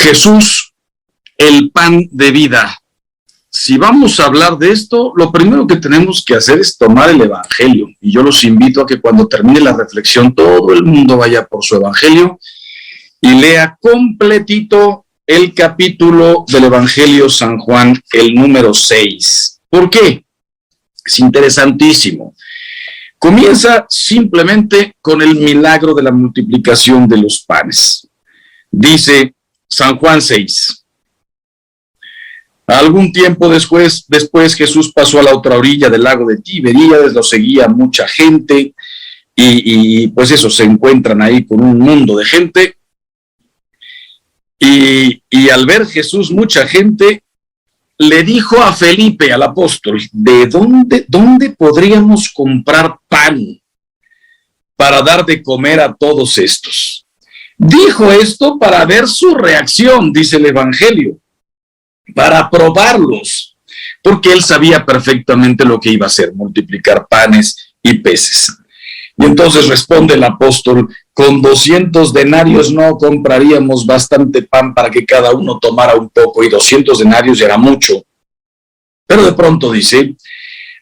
Jesús, el pan de vida. Si vamos a hablar de esto, lo primero que tenemos que hacer es tomar el Evangelio. Y yo los invito a que cuando termine la reflexión, todo el mundo vaya por su Evangelio y lea completito el capítulo del Evangelio San Juan, el número 6. ¿Por qué? Es interesantísimo. Comienza simplemente con el milagro de la multiplicación de los panes. Dice San Juan 6. Algún tiempo después Jesús pasó a la otra orilla del lago de Tiberíades, lo seguía mucha gente y pues eso, se encuentran ahí con un mundo de gente y al ver Jesús mucha gente, le dijo a Felipe, al apóstol, ¿de dónde podríamos comprar pan para dar de comer a todos estos? Dijo esto para ver su reacción, dice el Evangelio, para probarlos, porque él sabía perfectamente lo que iba a hacer, multiplicar panes y peces. Y entonces responde el apóstol, con 200 denarios no compraríamos bastante pan para que cada uno tomara un poco, y 200 denarios era mucho. Pero de pronto dice,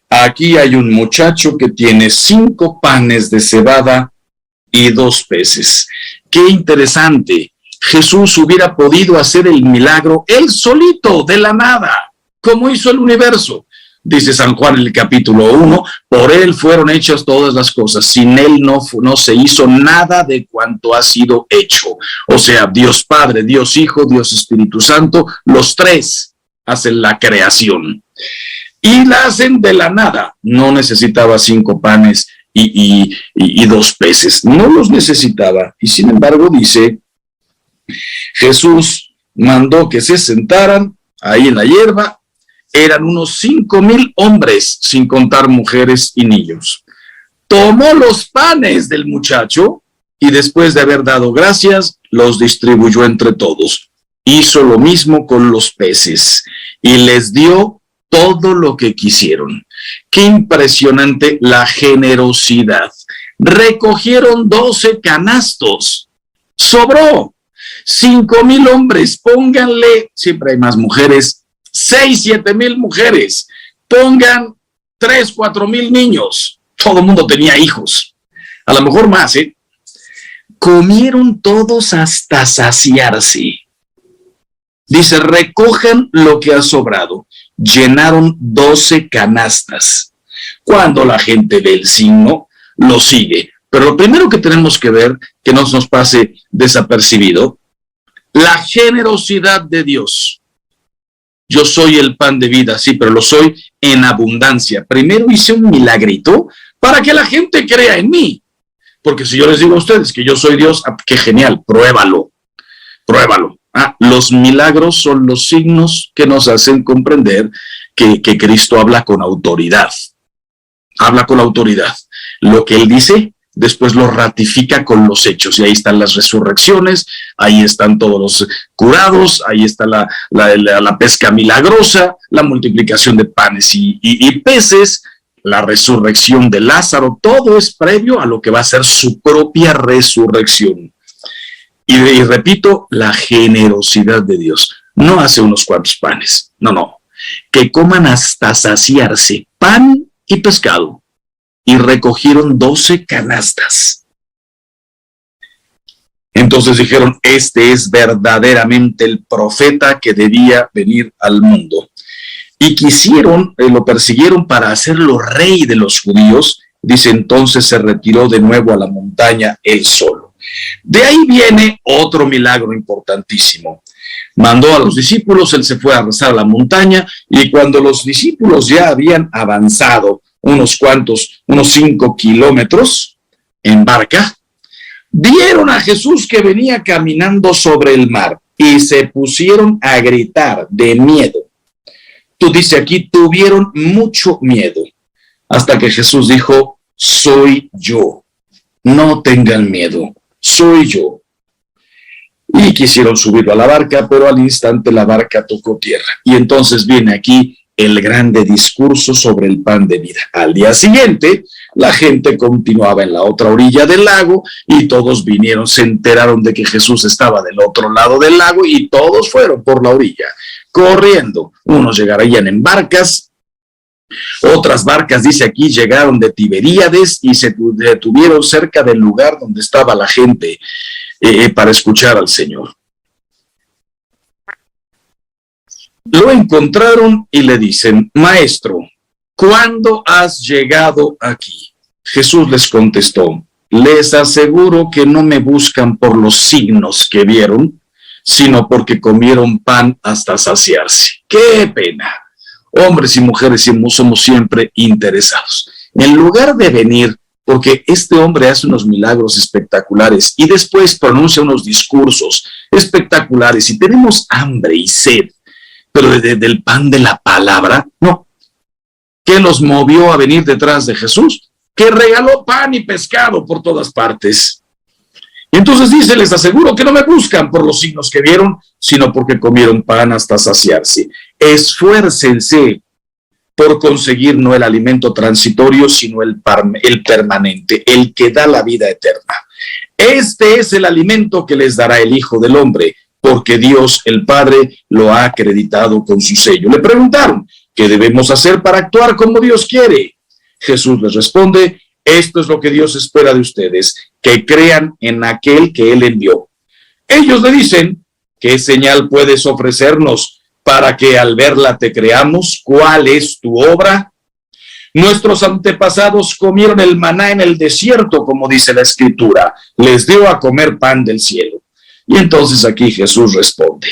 aquí hay un muchacho que tiene 5 panes de cebada y 2 peces. ¡Qué interesante! Jesús hubiera podido hacer el milagro él solito, de la nada, como hizo el universo. Dice San Juan en el capítulo 1, por él fueron hechas todas las cosas, sin él no se hizo nada de cuanto ha sido hecho. O sea, Dios Padre, Dios Hijo, Dios Espíritu Santo, los tres hacen la creación. Y la hacen de la nada. No necesitaba 5 panes y 2 peces. No los necesitaba. Y sin embargo dice, Jesús mandó que se sentaran ahí en la hierba. Eran unos 5,000 hombres, sin contar mujeres y niños. Tomó los panes del muchacho y después de haber dado gracias, los distribuyó entre todos. Hizo lo mismo con los peces y les dio todo lo que quisieron. Qué impresionante la generosidad. Recogieron 12 canastos. Sobró. 5,000 hombres, pónganle, siempre hay más mujeres, 6,000-7,000 mujeres, pongan 3,000-4,000 niños, todo el mundo tenía hijos, a lo mejor más, comieron todos hasta saciarse. Dice, recojan lo que ha sobrado, llenaron 12 canastas. Cuando la gente ve el signo, lo sigue, pero lo primero que tenemos que ver, que no nos pase desapercibido, la generosidad de Dios. Yo soy el pan de vida, sí, pero lo soy en abundancia. Primero hice un milagrito para que la gente crea en mí. Porque si yo les digo a ustedes que yo soy Dios, qué genial, pruébalo. Los milagros son los signos que nos hacen comprender que Cristo habla con autoridad. Habla con autoridad. Lo que Él dice, después lo ratifica con los hechos, y ahí están las resurrecciones, ahí están todos los curados, ahí está la pesca milagrosa, la multiplicación de panes y peces, la resurrección de Lázaro, todo es previo a lo que va a ser su propia resurrección. Y repito, la generosidad de Dios. No hace unos cuantos panes, no, que coman hasta saciarse, pan y pescado. Y recogieron 12 canastas. Entonces dijeron, este es verdaderamente el profeta que debía venir al mundo. Y lo persiguieron para hacerlo rey de los judíos. Dice, entonces se retiró de nuevo a la montaña él solo. De ahí viene otro milagro importantísimo. Mandó a los discípulos, él se fue a rezar a la montaña, y cuando los discípulos ya habían avanzado unos 5 kilómetros en barca, vieron a Jesús que venía caminando sobre el mar y se pusieron a gritar de miedo. Tú dice aquí, tuvieron mucho miedo, hasta que Jesús dijo, soy yo, no tengan miedo, soy yo. Y quisieron subirlo a la barca, pero al instante la barca tocó tierra. Y entonces viene aquí el grande discurso sobre el pan de vida. Al día siguiente, la gente continuaba en la otra orilla del lago y todos vinieron, se enteraron de que Jesús estaba del otro lado del lago y todos fueron por la orilla, corriendo. Unos llegarían en barcas, otras barcas, dice aquí, llegaron de Tiberíades y se detuvieron cerca del lugar donde estaba la gente para escuchar al Señor. Lo encontraron y le dicen: Maestro, ¿cuándo has llegado aquí? Jesús les contestó: les aseguro que no me buscan por los signos que vieron, sino porque comieron pan hasta saciarse. ¡Qué pena! Hombres y mujeres somos siempre interesados. En lugar de venir, porque este hombre hace unos milagros espectaculares y después pronuncia unos discursos espectaculares y tenemos hambre y sed, pero del pan de la palabra, no. ¿Qué los movió a venir detrás de Jesús? Que regaló pan y pescado por todas partes. Y entonces dice: les aseguro que no me buscan por los signos que vieron, sino porque comieron pan hasta saciarse. Esfuércense por conseguir no el alimento transitorio, sino el permanente, el que da la vida eterna. Este es el alimento que les dará el Hijo del Hombre, porque Dios el Padre lo ha acreditado con su sello. Le preguntaron: ¿qué debemos hacer para actuar como Dios quiere? Jesús les responde: esto es lo que Dios espera de ustedes, que crean en aquel que Él envió. Ellos le dicen: ¿qué señal puedes ofrecernos para que al verla te creamos? ¿Cuál es tu obra? Nuestros antepasados comieron el maná en el desierto, como dice la Escritura. Les dio a comer pan del cielo. Y entonces aquí Jesús responde: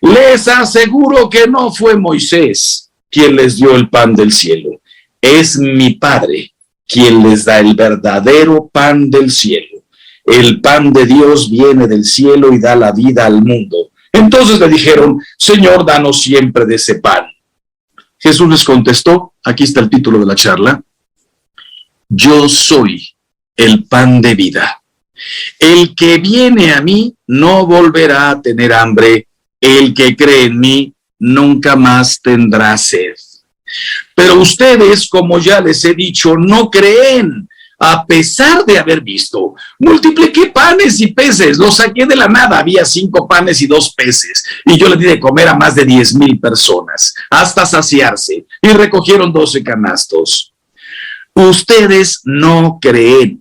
les aseguro que no fue Moisés quien les dio el pan del cielo. Es mi Padre quien les da el verdadero pan del cielo. El pan de Dios viene del cielo y da la vida al mundo. Entonces le dijeron: Señor, danos siempre de ese pan. Jesús les contestó, aquí está el título de la charla: yo soy el pan de vida. El que viene a mí no volverá a tener hambre. El que cree en mí nunca más tendrá sed. Pero ustedes, como ya les he dicho, no creen, a pesar de haber visto. Multipliqué panes y peces, los saqué de la nada, había 5 panes y 2 peces, y yo les di de comer a más de 10,000 personas, hasta saciarse, y recogieron 12 canastos. Ustedes no creen.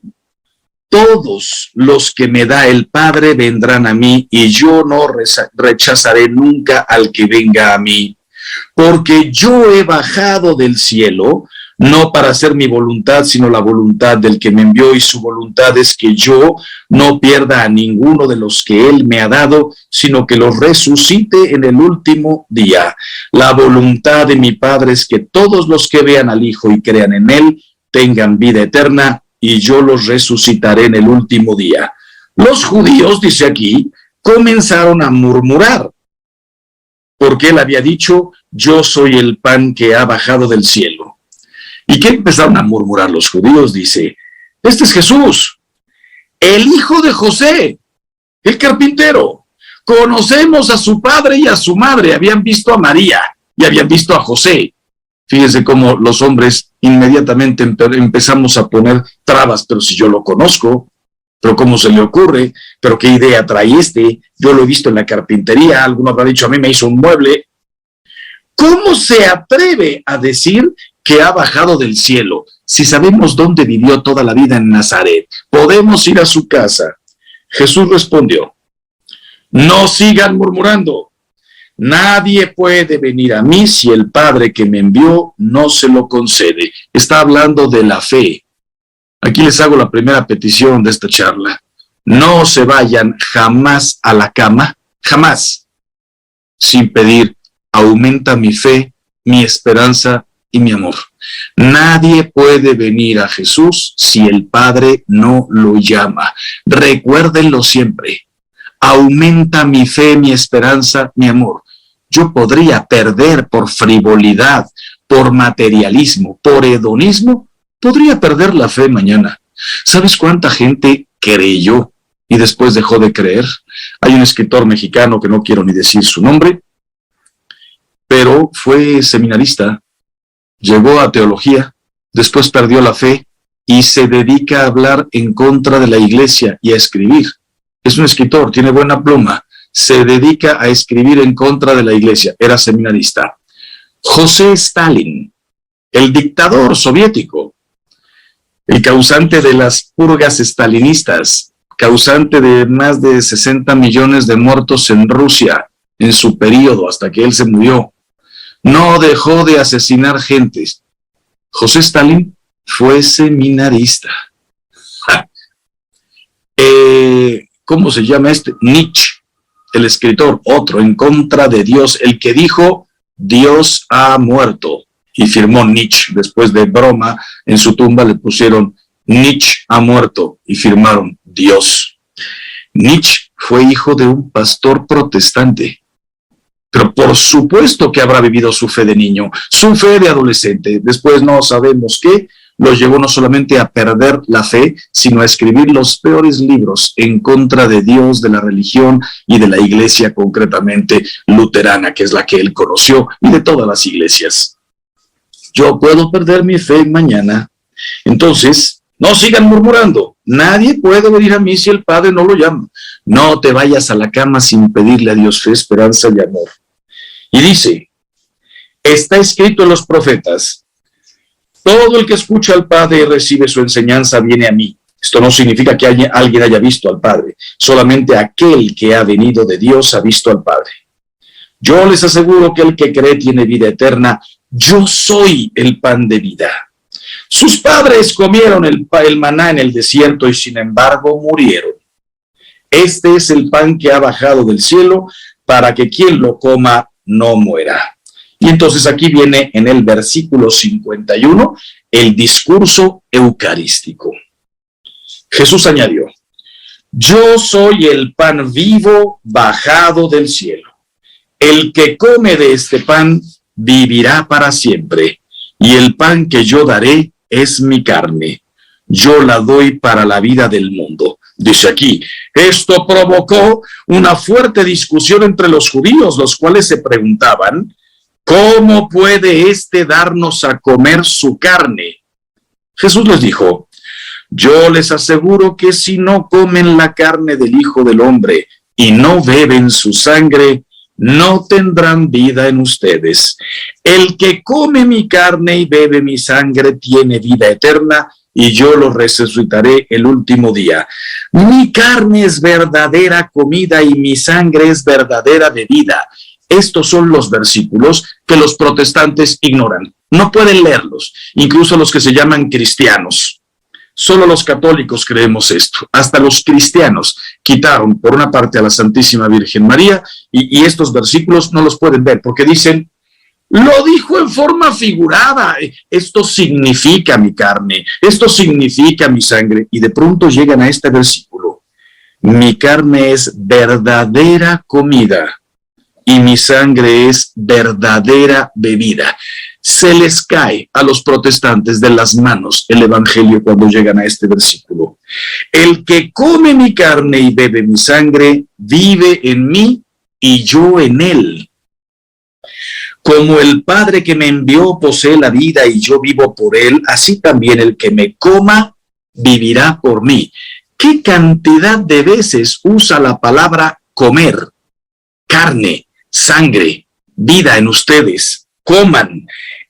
Todos los que me da el Padre vendrán a mí, y yo no rechazaré nunca al que venga a mí. Porque yo he bajado del cielo, no para hacer mi voluntad, sino la voluntad del que me envió, y su voluntad es que yo no pierda a ninguno de los que él me ha dado, sino que los resucite en el último día. La voluntad de mi Padre es que todos los que vean al Hijo y crean en él tengan vida eterna, y yo los resucitaré en el último día. Los judíos, dice aquí, comenzaron a murmurar, porque él había dicho: yo soy el pan que ha bajado del cielo. ¿Y qué empezaron a murmurar los judíos? Dice: este es Jesús, el hijo de José, el carpintero. Conocemos a su padre y a su madre. Habían visto a María y habían visto a José. Fíjense cómo los hombres inmediatamente empezamos a poner trabas. Pero si yo lo conozco, pero ¿cómo se le ocurre? ¿Pero qué idea trae este? Yo lo he visto en la carpintería, alguno habrá dicho: a mí me hizo un mueble. ¿Cómo se atreve a decir que ha bajado del cielo? Si sabemos dónde vivió toda la vida, en Nazaret, podemos ir a su casa. Jesús respondió: no sigan murmurando. Nadie puede venir a mí si el Padre que me envió no se lo concede. Está hablando de la fe. Aquí les hago la primera petición de esta charla. No se vayan jamás a la cama, jamás, sin pedir: aumenta mi fe, mi esperanza y mi amor. Nadie puede venir a Jesús si el Padre no lo llama. Recuérdenlo siempre. Aumenta mi fe, mi esperanza, mi amor. Yo podría perder por frivolidad, por materialismo, por hedonismo, podría perder la fe mañana. ¿Sabes cuánta gente creyó y después dejó de creer? Hay un escritor mexicano que no quiero ni decir su nombre, pero fue seminarista, llegó a teología, después perdió la fe y se dedica a hablar en contra de la iglesia y a escribir. Es un escritor, tiene buena pluma, se dedica a escribir en contra de la iglesia, era seminarista. José Stalin, el dictador soviético, el causante de las purgas stalinistas, causante de más de 60 millones de muertos en Rusia en su periodo hasta que él se murió, no dejó de asesinar gentes. José Stalin fue seminarista. ¿Cómo se llama este? Nietzsche, el escritor, otro en contra de Dios, el que dijo Dios ha muerto, y firmó Nietzsche. Después de broma, en su tumba le pusieron Nietzsche ha muerto y firmaron Dios. Nietzsche fue hijo de un pastor protestante, pero por supuesto que habrá vivido su fe de niño, su fe de adolescente. Después no sabemos qué lo llevó no solamente a perder la fe, sino a escribir los peores libros en contra de Dios, de la religión y de la iglesia, concretamente luterana, que es la que él conoció, y de todas las iglesias. Yo puedo perder mi fe mañana. Entonces, no sigan murmurando. Nadie puede venir a mí si el Padre no lo llama. No te vayas a la cama sin pedirle a Dios fe, esperanza y amor. Y dice, está escrito en los profetas, todo el que escucha al Padre y recibe su enseñanza viene a mí. Esto no significa que alguien haya visto al Padre. Solamente aquel que ha venido de Dios ha visto al Padre. Yo les aseguro que el que cree tiene vida eterna. Yo soy el pan de vida. Sus padres comieron el maná en el desierto y sin embargo murieron. Este es el pan que ha bajado del cielo para que quien lo coma no muera. Y entonces aquí viene en el versículo 51 el discurso eucarístico. Jesús añadió, yo soy el pan vivo bajado del cielo. El que come de este pan vivirá para siempre, y el pan que yo daré es mi carne. Yo la doy para la vida del mundo. Dice aquí, esto provocó una fuerte discusión entre los judíos, los cuales se preguntaban, ¿cómo puede éste darnos a comer su carne? Jesús les dijo, yo les aseguro que si no comen la carne del Hijo del Hombre y no beben su sangre, no tendrán vida en ustedes. El que come mi carne y bebe mi sangre tiene vida eterna, y yo lo resucitaré el último día. Mi carne es verdadera comida y mi sangre es verdadera bebida. Estos son los versículos que los protestantes ignoran. No pueden leerlos, incluso los que se llaman cristianos. Solo los católicos creemos esto. Hasta los cristianos quitaron por una parte a la Santísima Virgen María y estos versículos no los pueden ver porque dicen, lo dijo en forma figurada. Esto significa mi carne, esto significa mi sangre. Y de pronto llegan a este versículo. Mi carne es verdadera comida y mi sangre es verdadera bebida. Se les cae a los protestantes de las manos el evangelio cuando llegan a este versículo. El que come mi carne y bebe mi sangre, vive en mí y yo en él. Como el Padre que me envió posee la vida y yo vivo por él, así también el que me coma vivirá por mí. ¿Qué cantidad de veces usa la palabra comer? Carne, sangre, vida en ustedes. Coman.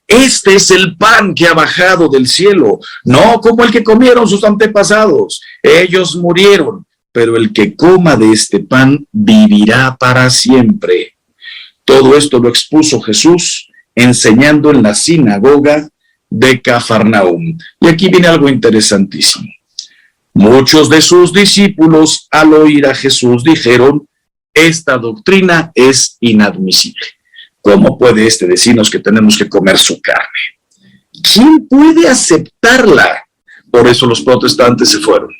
Este es el pan que ha bajado del cielo, no como el que comieron sus antepasados. Ellos murieron, pero el que coma de este pan vivirá para siempre. Todo esto lo expuso Jesús enseñando en la sinagoga de Cafarnaúm. Y aquí viene algo interesantísimo. Muchos de sus discípulos al oír a Jesús dijeron, esta doctrina es inadmisible. ¿Cómo puede decirnos que tenemos que comer su carne? ¿Quién puede aceptarla? Por eso los protestantes se fueron.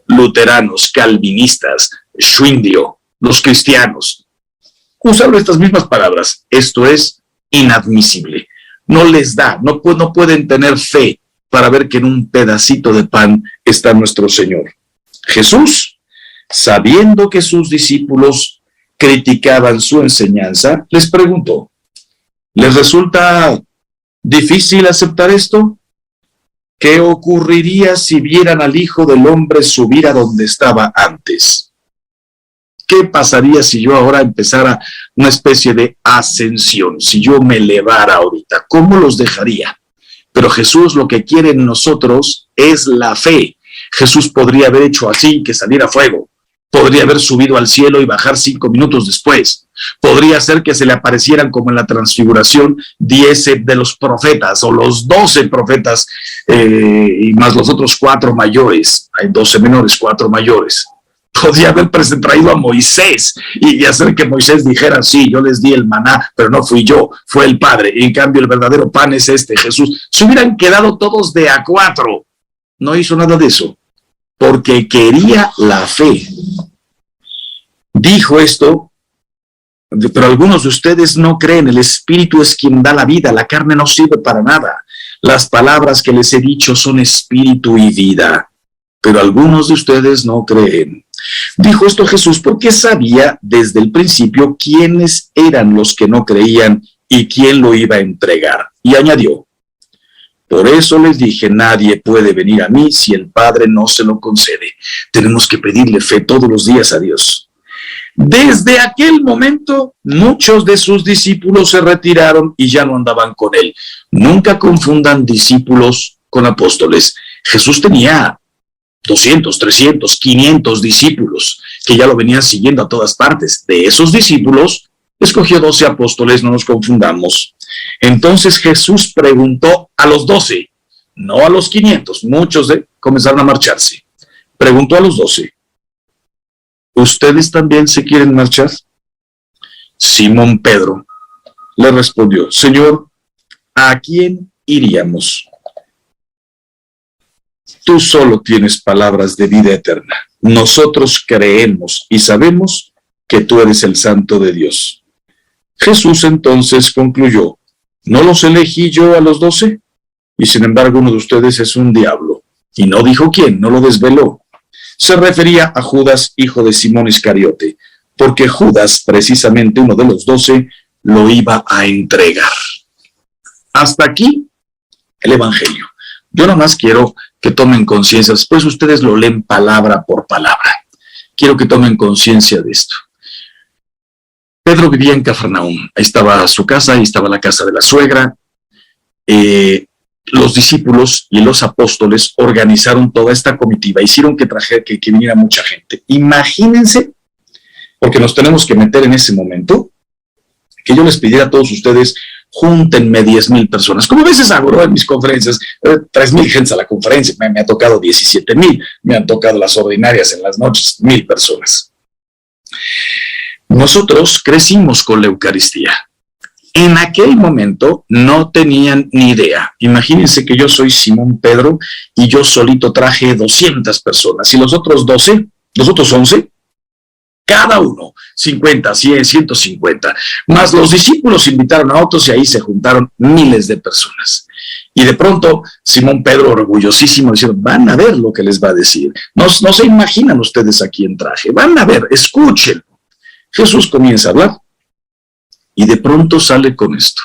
Luteranos, calvinistas, Schwindio, los cristianos. Usaron estas mismas palabras. Esto es inadmisible. No les da, no pueden tener fe para ver que en un pedacito de pan está nuestro Señor. Jesús, sabiendo que sus discípulos criticaban su enseñanza, les preguntó, ¿Les resulta difícil aceptar esto? ¿Qué ocurriría si vieran al Hijo del Hombre subir a donde estaba antes? ¿Qué pasaría si yo ahora empezara una especie de ascensión? Si yo me elevara ahorita, ¿cómo los dejaría? Pero Jesús lo que quiere en nosotros es la fe. Jesús podría haber hecho así, que saliera fuego. Podría haber subido al cielo y bajar 5 minutos después. Podría ser que se le aparecieran, como en la transfiguración, 10 de los profetas o los 12 profetas y más los otros 4 mayores. Hay 12 menores, 4 mayores. Podría haber traído a Moisés y hacer que Moisés dijera, sí, yo les di el maná, pero no fui yo, fue el Padre. Y en cambio el verdadero pan es Jesús. Se hubieran quedado todos de a 4. No hizo nada de eso, porque quería la fe. Dijo esto, pero algunos de ustedes no creen. El Espíritu es quien da la vida, la carne no sirve para nada. Las palabras que les he dicho son espíritu y vida, pero algunos de ustedes no creen. Dijo esto Jesús porque sabía desde el principio quiénes eran los que no creían y quién lo iba a entregar. Y añadió, por eso les dije, nadie puede venir a mí si el Padre no se lo concede. Tenemos que pedirle fe todos los días a Dios. Desde aquel momento, muchos de sus discípulos se retiraron y ya no andaban con él. Nunca confundan discípulos con apóstoles. Jesús tenía 200, 300, 500 discípulos que ya lo venían siguiendo a todas partes. De esos discípulos, escogió 12 apóstoles, no nos confundamos. Entonces Jesús preguntó a los 12, no a los 500, muchos comenzaron a marcharse. Preguntó a los 12, ¿ustedes también se quieren marchar? Simón Pedro le respondió, Señor, ¿a quién iríamos? Tú solo tienes palabras de vida eterna. Nosotros creemos y sabemos que tú eres el Santo de Dios. Jesús entonces concluyó, ¿no los elegí yo a los 12? Y sin embargo uno de ustedes es un diablo. Y no dijo quién, no lo desveló. Se refería a Judas, hijo de Simón Iscariote, porque Judas, precisamente uno de los 12, lo iba a entregar. Hasta aquí el Evangelio. Yo nomás quiero que tomen conciencia, después ustedes lo leen palabra por palabra. Quiero que tomen conciencia de esto. Pedro vivía en Cafarnaúm, ahí estaba su casa, ahí estaba la casa de la suegra. Los discípulos y los apóstoles organizaron toda esta comitiva, hicieron que viniera mucha gente. Imagínense, porque nos tenemos que meter en ese momento, que yo les pidiera a todos ustedes, júntenme 10,000 personas. Como a veces hago en mis conferencias, 3,000 gentes a la conferencia, me ha tocado 17,000, me han tocado las ordinarias en las noches, 1,000 personas. Nosotros crecimos con la Eucaristía. En aquel momento no tenían ni idea. Imagínense que yo soy Simón Pedro y yo solito traje 200 personas y los otros 12, los otros 11, cada uno, 50, 100, 150, más los discípulos invitaron a otros y ahí se juntaron miles de personas. Y de pronto, Simón Pedro, orgullosísimo, diciendo, van a ver lo que les va a decir. No se imaginan ustedes a quién traje, van a ver, escuchen. Jesús comienza a hablar y de pronto sale con esto.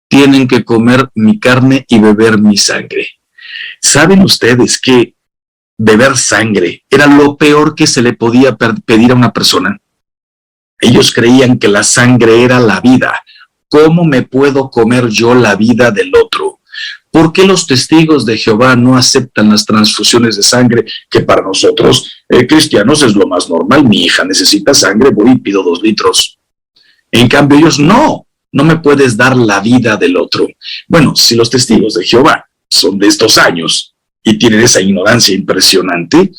Tienen que comer mi carne y beber mi sangre. ¿Saben ustedes que beber sangre era lo peor que se le podía pedir a una persona? Ellos creían que la sangre era la vida. ¿Cómo me puedo comer yo la vida del otro? ¿Por qué los testigos de Jehová no aceptan las transfusiones de sangre, que para nosotros, cristianos, es lo más normal? Mi hija necesita sangre, voy y pido 2 litros. En cambio ellos, no me puedes dar la vida del otro. Bueno, si los testigos de Jehová son de estos años y tienen esa ignorancia impresionante,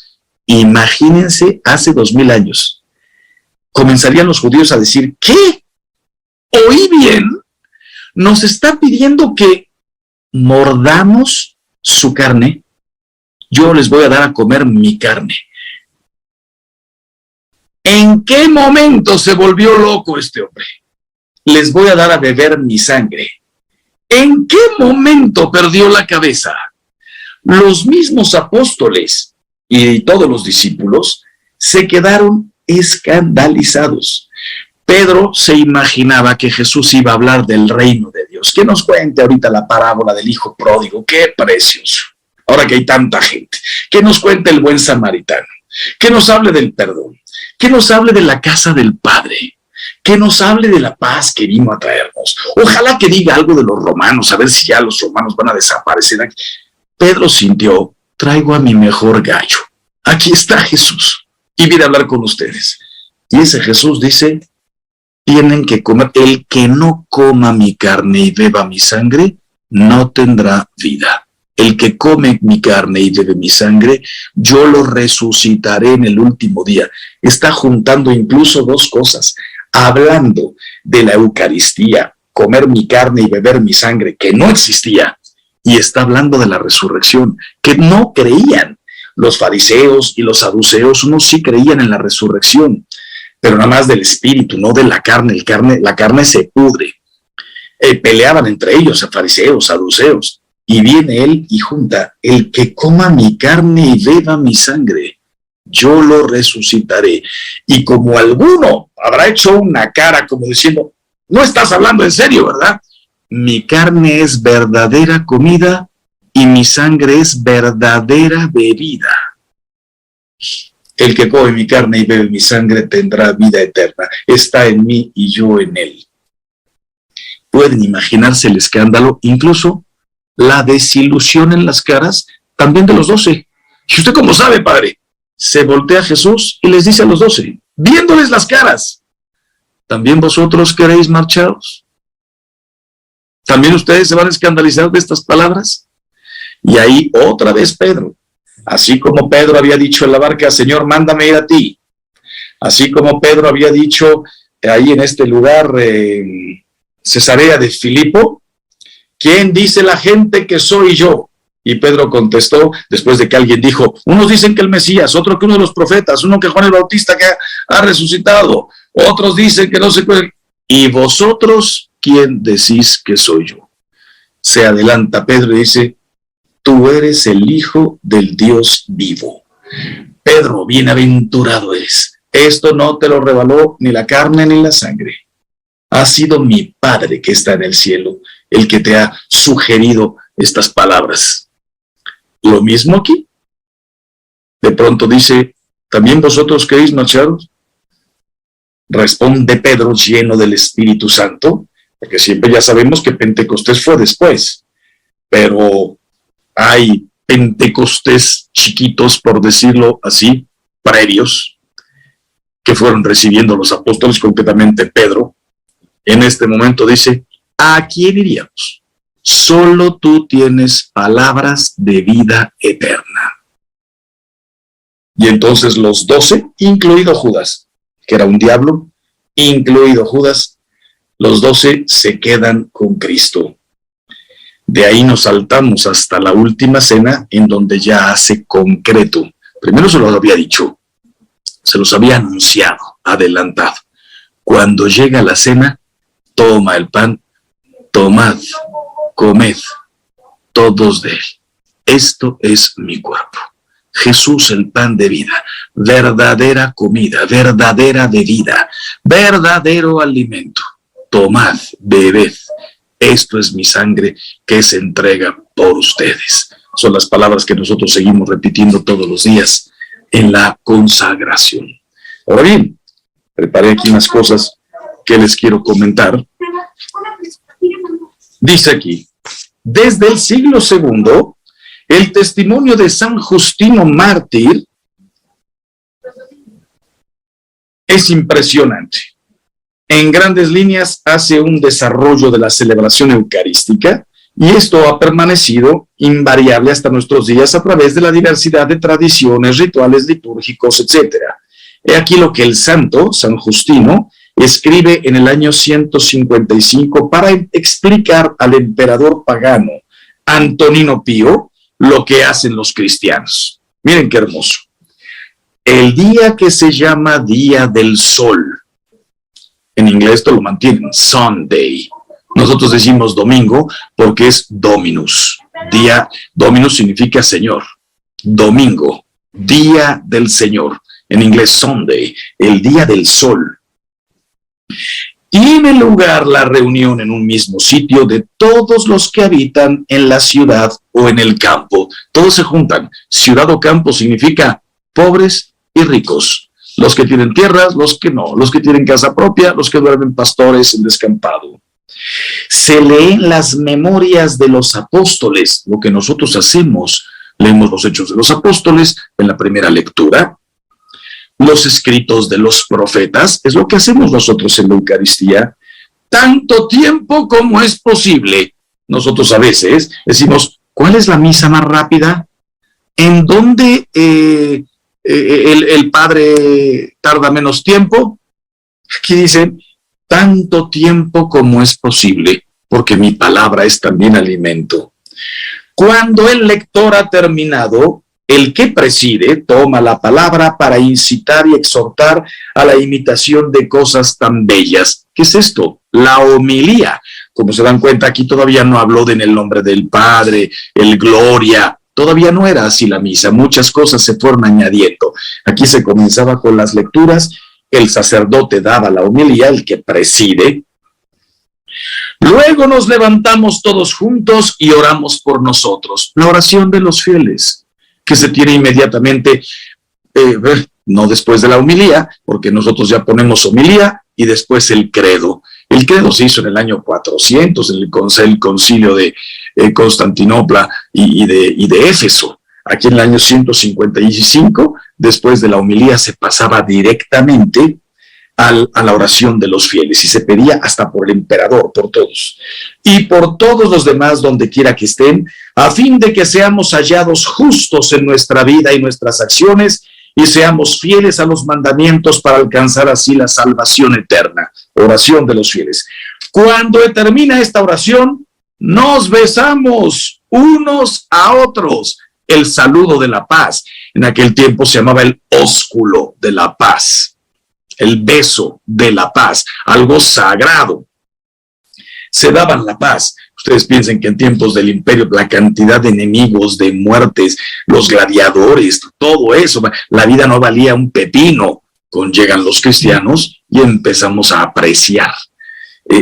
imagínense hace 2000 años. Comenzarían los judíos a decir, ¿qué? ¿Oí bien? Nos está pidiendo que mordamos su carne. Yo les voy a dar a comer mi carne. ¿En qué momento se volvió loco este hombre? Les voy a dar a beber mi sangre. ¿En qué momento perdió la cabeza? Los mismos apóstoles y todos los discípulos se quedaron escandalizados. Pedro se imaginaba que Jesús iba a hablar del reino de Dios. Que nos cuente ahorita la parábola del hijo pródigo. ¡Qué precioso! Ahora que hay tanta gente. Que nos cuente el buen samaritano. Que nos hable del perdón. Que nos hable de la casa del Padre. Que nos hable de la paz que vino a traernos. Ojalá que diga algo de los romanos, a ver si ya los romanos van a desaparecer aquí. Pedro sintió, traigo a mi mejor gallo. Aquí está Jesús. Y viene a hablar con ustedes. Y ese Jesús dice, tienen que comer. El que no coma mi carne y beba mi sangre, no tendrá vida. El que come mi carne y bebe mi sangre, yo lo resucitaré en el último día. Está juntando incluso dos cosas. Hablando de la Eucaristía, comer mi carne y beber mi sangre, que no existía. Y está hablando de la resurrección, que no creían. Los fariseos y los saduceos, unos sí creían en la resurrección, pero nada más del espíritu, no de la carne. La carne se pudre. Peleaban entre ellos, fariseos, saduceos. Y viene él y junta, el que coma mi carne y beba mi sangre, yo lo resucitaré. Y como alguno habrá hecho una cara como diciendo, no estás hablando en serio, ¿verdad? Mi carne es verdadera comida y mi sangre es verdadera bebida. El que come mi carne y bebe mi sangre tendrá vida eterna. Está en mí y yo en él. Pueden imaginarse el escándalo, incluso la desilusión en las caras también de los 12. ¿Y usted cómo sabe, padre? Se voltea a Jesús y les dice a los 12, viéndoles las caras, ¿también vosotros queréis marcharos? ¿También ustedes se van a escandalizar de estas palabras? Y ahí otra vez Pedro, así como Pedro había dicho en la barca, Señor, mándame ir a ti. Así como Pedro había dicho ahí en este lugar, Cesarea de Filipo, ¿quién dice la gente que soy yo? Y Pedro contestó, después de que alguien dijo, unos dicen que el Mesías, otro que uno de los profetas, uno que Juan el Bautista que ha resucitado, otros dicen que no sé qué. ¿Y vosotros quién decís que soy yo? Se adelanta Pedro y dice, tú eres el Hijo del Dios vivo. Pedro, bienaventurado eres. Esto no te lo reveló ni la carne ni la sangre. Ha sido mi Padre que está en el cielo el que te ha sugerido estas palabras. Lo mismo aquí. De pronto dice, ¿también vosotros queréis marcharos? Responde Pedro lleno del Espíritu Santo, porque siempre ya sabemos que Pentecostés fue después, pero hay Pentecostés chiquitos, por decirlo así, previos, que fueron recibiendo los apóstoles, concretamente Pedro. En este momento dice, ¿a quién iríamos? Solo tú tienes palabras de vida eterna. Y entonces los 12, incluido Judas, que era un diablo, incluido Judas, los 12 se quedan con Cristo. De ahí nos saltamos hasta la última cena, en donde ya hace concreto. Primero se los había dicho, se los había anunciado, adelantado. Cuando llega la cena, toma el pan, tomad, comed, todos de él. Esto es mi cuerpo. Jesús, el pan de vida, verdadera comida, verdadera bebida, verdadero alimento. Tomad, bebed. Esto es mi sangre que se entrega por ustedes. Son las palabras que nosotros seguimos repitiendo todos los días en la consagración. Ahora bien, preparé aquí unas cosas que les quiero comentar. Dice aquí, desde el siglo II, el testimonio de San Justino Mártir es impresionante. En grandes líneas hace un desarrollo de la celebración eucarística y esto ha permanecido invariable hasta nuestros días a través de la diversidad de tradiciones, rituales litúrgicos, etc. He aquí lo que el santo, San Justino, escribe en el año 155 para explicar al emperador pagano Antonino Pío lo que hacen los cristianos. Miren qué hermoso. El día que se llama Día del Sol, en inglés esto lo mantienen, Sunday. Nosotros decimos domingo porque es Dominus. Dominus significa Señor. Domingo, Día del Señor. En inglés Sunday, el Día del Sol. tiene lugar la reunión en un mismo sitio de todos los que habitan en la ciudad o en el campo. Todos se juntan. Ciudad o campo significa pobres y ricos. Los que tienen tierras, los que no. Los que tienen casa propia, los que duermen pastores en descampado. Se leen las memorias de los apóstoles, lo que nosotros hacemos. Leemos los Hechos de los Apóstoles en la primera lectura. Los escritos de los profetas, es lo que hacemos nosotros en la Eucaristía, tanto tiempo como es posible. Nosotros a veces decimos, ¿cuál es la misa más rápida? ¿En dónde el Padre tarda menos tiempo? Aquí dicen, tanto tiempo como es posible, porque mi palabra es también alimento. Cuando el lector ha terminado, el que preside toma la palabra para incitar y exhortar a la imitación de cosas tan bellas. ¿Qué es esto? La homilía. Como se dan cuenta, aquí todavía no habló de en el nombre del Padre, el Gloria. Todavía no era así la misa. Muchas cosas se fueron añadiendo. Aquí se comenzaba con las lecturas. El sacerdote daba la homilía, el que preside. Luego nos levantamos todos juntos y oramos por nosotros. La oración de los fieles, que se tiene inmediatamente, no después de la homilía, porque nosotros ya ponemos homilía y después el credo. El credo se hizo en el año 400, en el concilio de Constantinopla y de Éfeso. Aquí en el año 155, después de la homilía, se pasaba directamente a la oración de los fieles y se pedía hasta por el emperador, por todos y por todos los demás donde quiera que estén, a fin de que seamos hallados justos en nuestra vida y nuestras acciones y seamos fieles a los mandamientos para alcanzar así la salvación eterna. Oración de los fieles. Cuando termina esta oración, nos besamos unos a otros. El saludo de la paz. En aquel tiempo se llamaba el ósculo de la paz. El beso de la paz, algo sagrado. Se daban la paz. Ustedes piensen que en tiempos del imperio, la cantidad de enemigos, de muertes, los gladiadores, todo eso, la vida no valía un pepino. Llegan los cristianos y empezamos a apreciar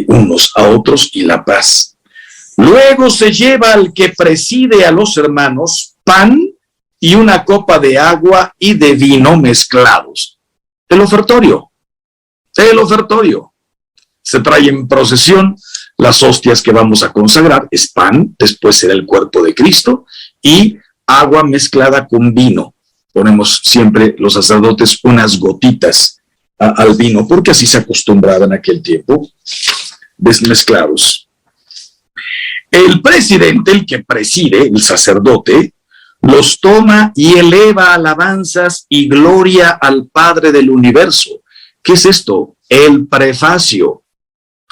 unos a otros y la paz. Luego se lleva al que preside a los hermanos pan y una copa de agua y de vino mezclados. El ofertorio. Se trae en procesión las hostias que vamos a consagrar, es pan, después será el cuerpo de Cristo, y agua mezclada con vino. Ponemos siempre los sacerdotes unas gotitas al vino, porque así se acostumbraba en aquel tiempo, desmezclados. El presidente, el que preside, el sacerdote, los toma y eleva alabanzas y gloria al Padre del universo. ¿Qué es esto? El prefacio.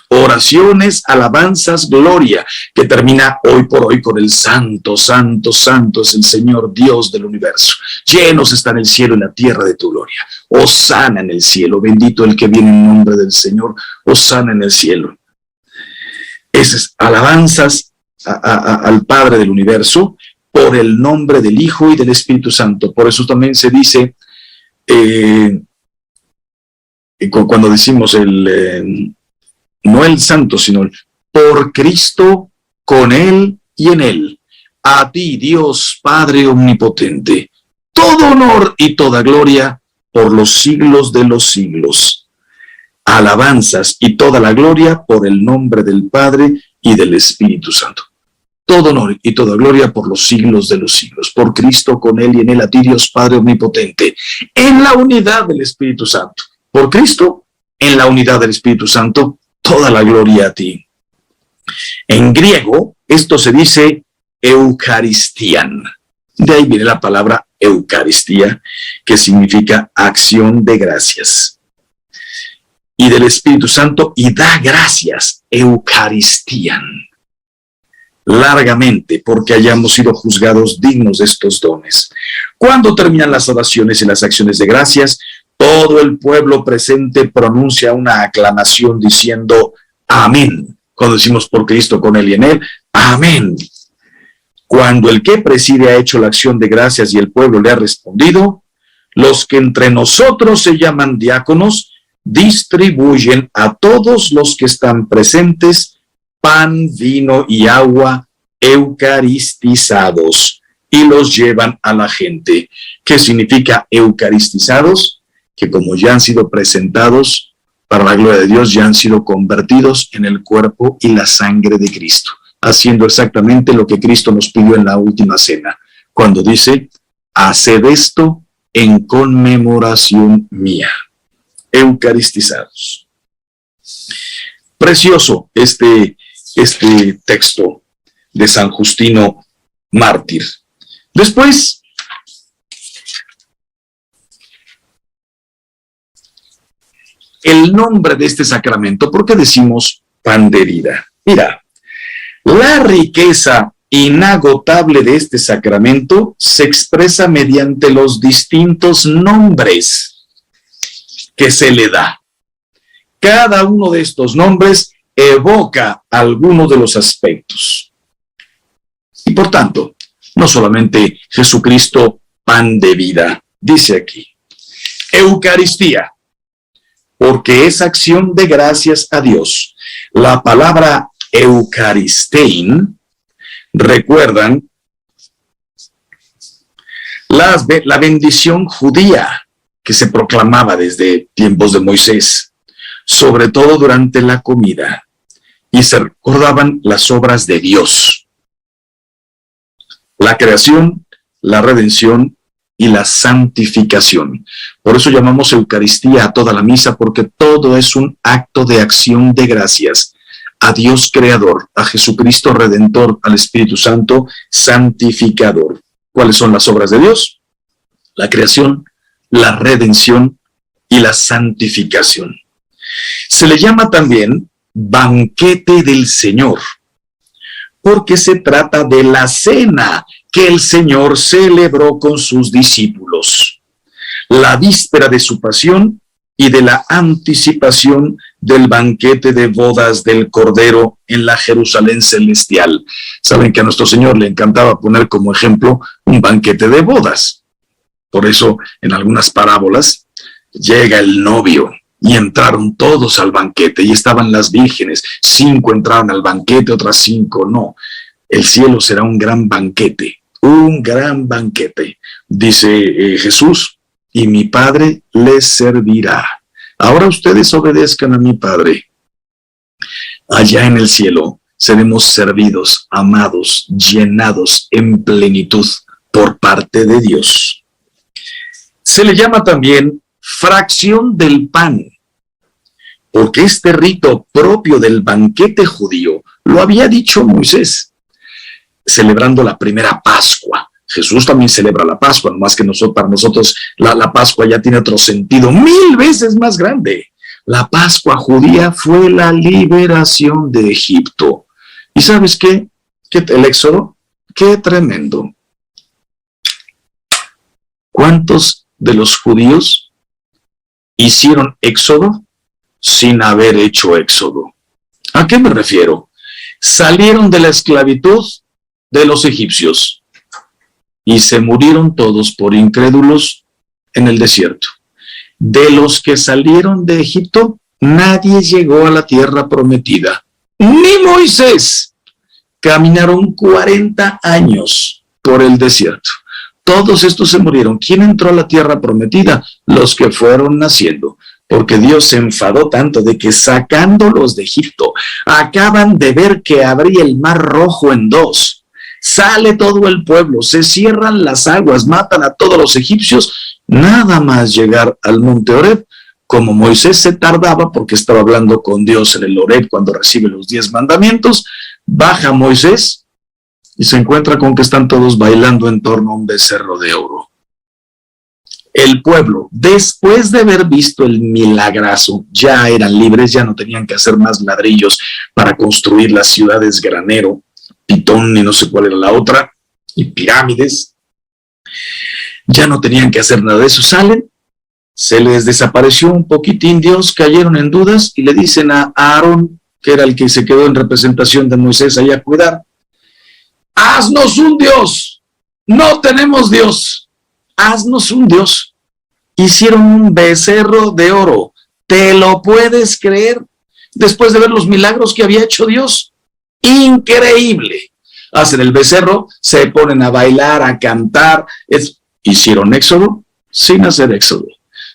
Oraciones, alabanzas, gloria, que termina hoy por hoy con el santo, santo, santo es el Señor Dios del universo. Llenos están el cielo y la tierra de tu gloria. Hosana en el cielo, bendito el que viene en nombre del Señor. Hosana en el cielo. Esas alabanzas al Padre del universo, por el nombre del Hijo y del Espíritu Santo. Por eso también se dice, cuando decimos no el santo, sino el por Cristo, con Él y en Él. A ti, Dios Padre omnipotente, todo honor y toda gloria por los siglos de los siglos. Alabanzas y toda la gloria por el nombre del Padre y del Espíritu Santo. Todo honor y toda gloria por los siglos de los siglos. Por Cristo, con Él y en Él, a ti, Dios Padre omnipotente, en la unidad del Espíritu Santo. Por Cristo, en la unidad del Espíritu Santo, toda la gloria a ti. En griego, esto se dice Eucaristian. De ahí viene la palabra Eucaristía, que significa acción de gracias. Y del Espíritu Santo, y da gracias, Eucaristian. Largamente, porque hayamos sido juzgados dignos de estos dones. Cuando terminan las oraciones y las acciones de gracias, todo el pueblo presente pronuncia una aclamación diciendo amén. Cuando decimos por Cristo, con Él y en Él, amén. Cuando el que preside ha hecho la acción de gracias y el pueblo le ha respondido, los que entre nosotros se llaman diáconos distribuyen a todos los que están presentes pan, vino y agua eucaristizados y los llevan a la gente. ¿Qué significa eucaristizados? Que como ya han sido presentados para la gloria de Dios, ya han sido convertidos en el cuerpo y la sangre de Cristo, haciendo exactamente lo que Cristo nos pidió en la última cena, cuando dice: haced esto en conmemoración mía. Eucaristizados. Precioso este texto de San Justino mártir. Después, el nombre de este sacramento. ¿Por qué decimos pan de vida? Mira, la riqueza inagotable de este sacramento se expresa mediante los distintos nombres que se le da. Cada uno de estos nombres evoca alguno de los aspectos. Y por tanto, no solamente Jesucristo, pan de vida, dice aquí, Eucaristía, porque es acción de gracias a Dios. La palabra Eucaristein, recuerdan, la bendición judía que se proclamaba desde tiempos de Moisés, sobre todo durante la comida, y se recordaban las obras de Dios: la creación, la redención y la santificación. Por eso llamamos Eucaristía a toda la misa, porque todo es un acto de acción de gracias a Dios Creador, a Jesucristo Redentor, al Espíritu Santo Santificador. ¿Cuáles son las obras de Dios? La creación, la redención y la santificación. Se le llama también banquete del Señor, porque se trata de la cena que el Señor celebró con sus discípulos, la víspera de su pasión y de la anticipación del banquete de bodas del Cordero en la Jerusalén celestial. Saben que a nuestro Señor le encantaba poner como ejemplo un banquete de bodas. Por eso, en algunas parábolas, llega el novio y entraron todos al banquete, y estaban las vírgenes. 5 entraron al banquete, otras 5 no. El cielo será un gran banquete, dice Jesús, y mi Padre les servirá. Ahora ustedes obedezcan a mi Padre. Allá en el cielo seremos servidos, amados, llenados en plenitud por parte de Dios. Se le llama también fracción del pan, porque este rito propio del banquete judío lo había dicho Moisés, celebrando la primera Pascua. Jesús también celebra la Pascua, nomás que para nosotros la Pascua ya tiene otro sentido 1000 veces más grande. La Pascua judía fue la liberación de Egipto. ¿Y sabes qué? El Éxodo, qué tremendo. ¿Cuántos de los judíos hicieron éxodo sin haber hecho éxodo? ¿A qué me refiero? Salieron de la esclavitud de los egipcios y se murieron todos por incrédulos en el desierto. De los que salieron de Egipto, nadie llegó a la tierra prometida, ni Moisés. Caminaron 40 años por el desierto. Todos estos se murieron. ¿Quién entró a la tierra prometida? Los que fueron naciendo, porque Dios se enfadó tanto de que, sacándolos de Egipto, acaban de ver que abría el mar Rojo en 2. Sale todo el pueblo, se cierran las aguas, matan a todos los egipcios, nada más llegar al monte Horeb. Como Moisés se tardaba porque estaba hablando con Dios en el Horeb cuando recibe los 10 mandamientos, baja Moisés y se encuentra con que están todos bailando en torno a un becerro de oro. El pueblo, después de haber visto el milagrazo, ya eran libres, ya no tenían que hacer más ladrillos para construir las ciudades granero, Pitón y no sé cuál era la otra, y pirámides. Ya no tenían que hacer nada de eso. Salen, se les desapareció un poquitín Dios, cayeron en dudas y le dicen a Aarón, que era el que se quedó en representación de Moisés allá a cuidar: haznos un Dios, no tenemos Dios, haznos un Dios. Hicieron un becerro de oro, ¿Te lo puedes creer? Después de ver los milagros que había hecho Dios. Increíble. Hacen el becerro, se ponen a bailar, a cantar. ¿Hicieron éxodo? Sin hacer éxodo.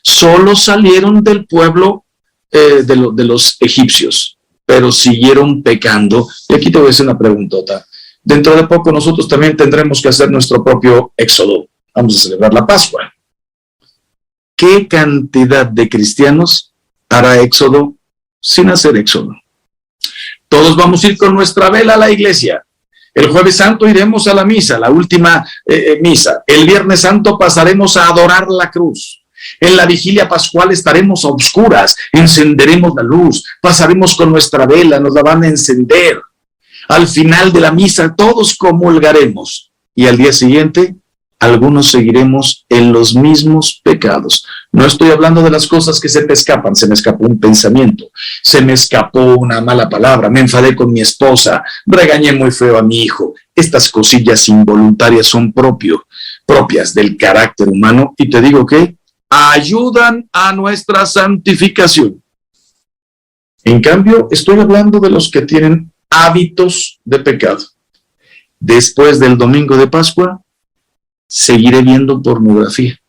Solo salieron del pueblo de los egipcios, pero siguieron pecando. Y aquí te voy a hacer una preguntota. Dentro de poco nosotros también tendremos que hacer nuestro propio éxodo. Vamos a celebrar la Pascua. ¿Qué cantidad de cristianos hará éxodo sin hacer éxodo? Todos vamos a ir con nuestra vela a la iglesia. El Jueves Santo iremos a la misa, la última misa. El Viernes Santo pasaremos a adorar la cruz. En la vigilia pascual estaremos a oscuras, encenderemos la luz, pasaremos con nuestra vela, nos la van a encender. Al final de la misa todos comulgaremos y al día siguiente algunos seguiremos en los mismos pecados. No estoy hablando de las cosas que se me escapan. Se me escapó un pensamiento, se me escapó una mala palabra, me enfadé con mi esposa, regañé muy feo a mi hijo. Estas cosillas involuntarias son propias del carácter humano y te digo que ayudan a nuestra santificación. En cambio, estoy hablando de los que tienen hábitos de pecado. Después del domingo de Pascua, seguiré viendo pornografía.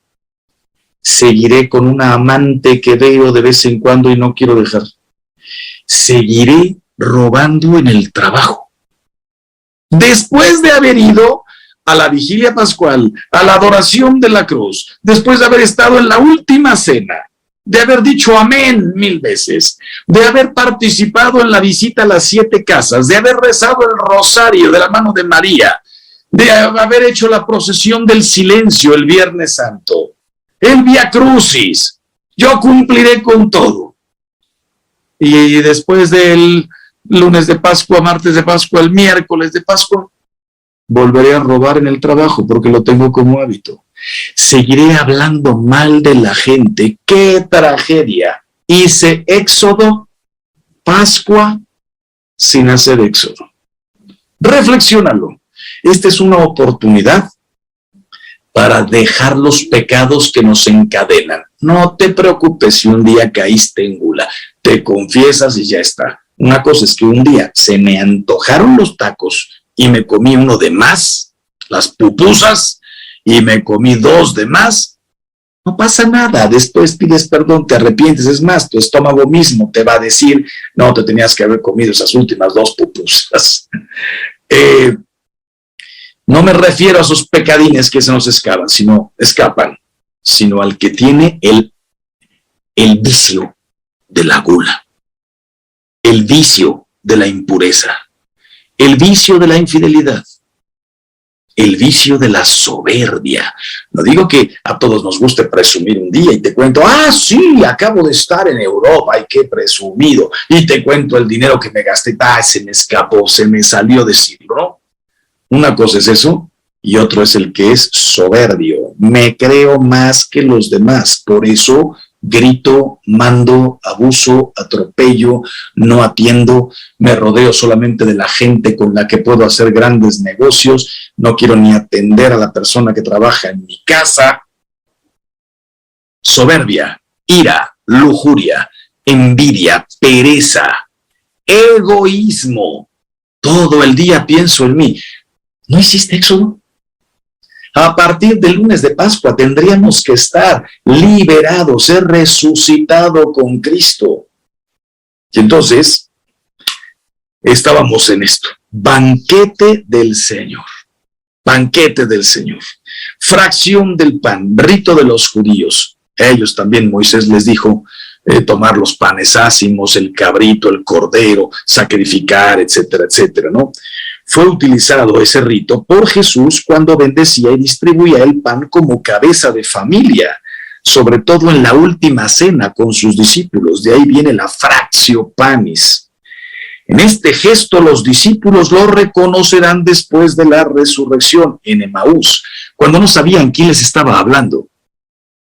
Seguiré con una amante que veo de vez en cuando y no quiero dejar. Seguiré robando en el trabajo. Después de haber ido a la vigilia pascual, a la adoración de la cruz, después de haber estado en la última cena, de haber dicho amén 1000 veces, de haber participado en la visita a las 7 casas, de haber rezado el rosario de la mano de María, de haber hecho la procesión del silencio el Viernes Santo, el Vía Crucis, yo cumpliré con todo. Y después del lunes de Pascua, martes de Pascua, el miércoles de Pascua, volveré a robar en el trabajo porque lo tengo como hábito. Seguiré hablando mal de la gente. ¡Qué tragedia! Hice éxodo, Pascua, sin hacer éxodo. Reflexiónalo. Esta es una oportunidad para dejar los pecados que nos encadenan. No te preocupes si un día caíste en gula. Te confiesas y ya está. Una cosa es que un día se me antojaron los tacos y me comí uno de más, las pupusas, y me comí 2 de más. No pasa nada. Después pides perdón, te arrepientes. Es más, tu estómago mismo te va a decir, no, te tenías que haber comido esas últimas 2 pupusas. No me refiero a esos pecadines que se nos escapan, sino al que tiene el vicio de la gula, el vicio de la impureza, el vicio de la infidelidad, el vicio de la soberbia. No digo que a todos nos guste presumir un día y te cuento, sí, acabo de estar en Europa, ay, qué presumido, y te cuento el dinero que me gasté, se me escapó, se me salió decirlo, ¿no? Una cosa es eso y otro es el que es soberbio. Me creo más que los demás, por eso grito, mando, abuso, atropello, no atiendo, me rodeo solamente de la gente con la que puedo hacer grandes negocios, no quiero ni atender a la persona que trabaja en mi casa. Soberbia, ira, lujuria, envidia, pereza, egoísmo. Todo el día pienso en mí. ¿No hiciste éxodo? A partir del lunes de Pascua tendríamos que estar liberados, ser resucitado con Cristo. Y entonces estábamos en esto, banquete del Señor, fracción del pan, rito de los judíos. Ellos también, Moisés les dijo tomar los panes ácimos, el cabrito, el cordero, sacrificar, etcétera, etcétera, ¿no? Fue utilizado ese rito por Jesús cuando bendecía y distribuía el pan como cabeza de familia, sobre todo en la última cena con sus discípulos. De ahí viene la fractio panis. En este gesto los discípulos lo reconocerán después de la resurrección en Emaús, cuando no sabían quién les estaba hablando.